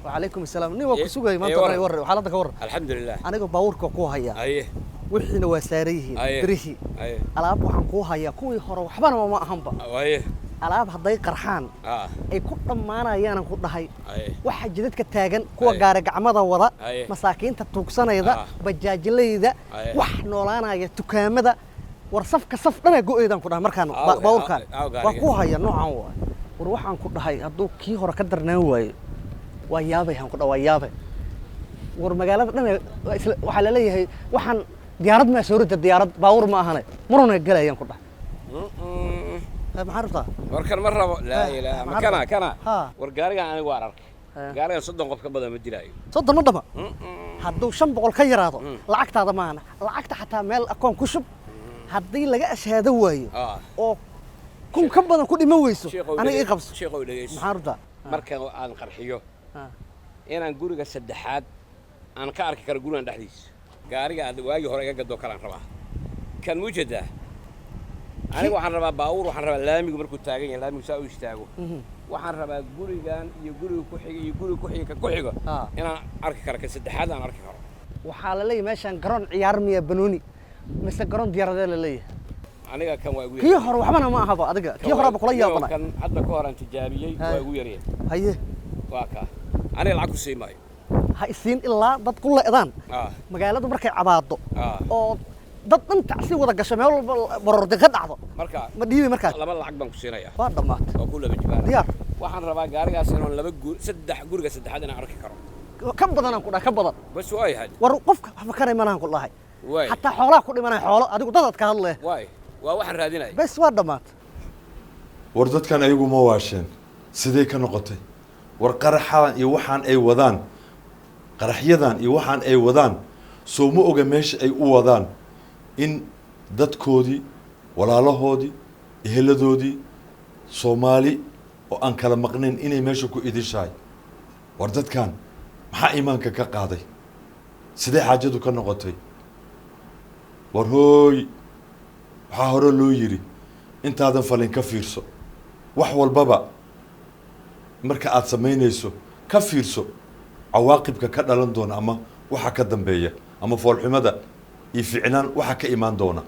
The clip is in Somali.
وعليكم السلام ني وكسوغاي ما ترى ور حالته كور الحمد لله aniga baabuurka ku haya ايه wixina waa saarayeen birihi alaab waxaan ku haya kuwii hore waxbana ma ahanba ايه alaab haday qarxaan ay ku dhamaanayaan ku dhahay waxa jidadka taagan kuwa gaar gacmada wada masaakiinta tuugsanayda bajaajileyda wax noolaanaya dukaamada war safka saf dhana go'eedan ku dhahay markaan baabuurkan waa ku haya noocan war waxaan ku dhahay haduu kii hore ka darnaan waayo waa yaabay aan ku dhaw yaabay war magaalada dhan waxa la leeyahay waxaan diyaarad ma soo rida diyaarad baawur ma ahane maruna galayaan ku dhahay ma arta warkan mar rabo la ilaaha ma kana war gaariga aniga waa arkay gaariga 30 qof ka badan ma jiraayo 30 ma dhama hadduu 500 ka yaraado lacagtaada maana lacagta xataa meel akoon ku shub haddii laga ashaado waayo oo kun ka badan ku dhimo weyso aniga ii qabso sheekhow dhageys ma arta marka aan qarxiyo inaan guriga saddexaad aan ka arki karo gurigan dhexdiisa gaariga aad waagi hore iga gado kalaan rabaa kan mujada aniga waxaan rabaa baawur waxaan rabaa laamigu markuu taagan yahay laamigu saa u istaago waxaan rabaa gurigan iyo guriga ku xiga iyo guriga ku xiga ka ku xiga inaan arki karo ka saddexaad aan arki karo waxaa la leeyahay meeshan garoon ciyaar miya banooni mise garoon diyaaradeed la leeyahay aniga kan waa ugu kii hore waxbana ma ahaba adiga kii hore ba kula yaabana kan hadda ka hor aan tijaabiyay waa ugu yareen haye waa ka aniga lacag ku siimay ha isiin ilaa dad ku leedaan magaaladu markay cabaado oo dad dhan tacsi wada gashay meel walba barordi ka dhacdo marka ma dhiibay markaas laba lacag baan ku siinayaa waa dhamaatay oo ku laba jibaan diyaar waxaan rabaa gaarigaas inaan laba saddex guriga saddexaad inaan arki karo ka badan aan ku dhahay ka badan bas way had war qofka waxba ka reemanaan ku dhahay hatta xoolaha ku dhimanay xoolo adigu dadad ka hadlay way waa waxaan raadinay bas waa dhamaatay war dadkan ayagu ma waasheen sidee ka noqotay war qaraxadan iyo waxaan ay wadaan qaraxyadan iyo waxaan ay wadaan soo ma oga meesha ay u wadaan in dadkoodii walaalahoodii eheladoodii Soomaali oo aan kala maqnayn inay meesha ku idishaay war dadkan maxaa iimaanka ka qaaday sidee xaajadu ka noqotay war hooy waxaa hore loo yiri intaadan falin ka fiirso wax walbaba marka aad samaynayso ka fiirso cawaaqibka ka dhalan doona ama waxa ka dambeeya ama foolxumada iyo ficnaan waxa ka imaan doona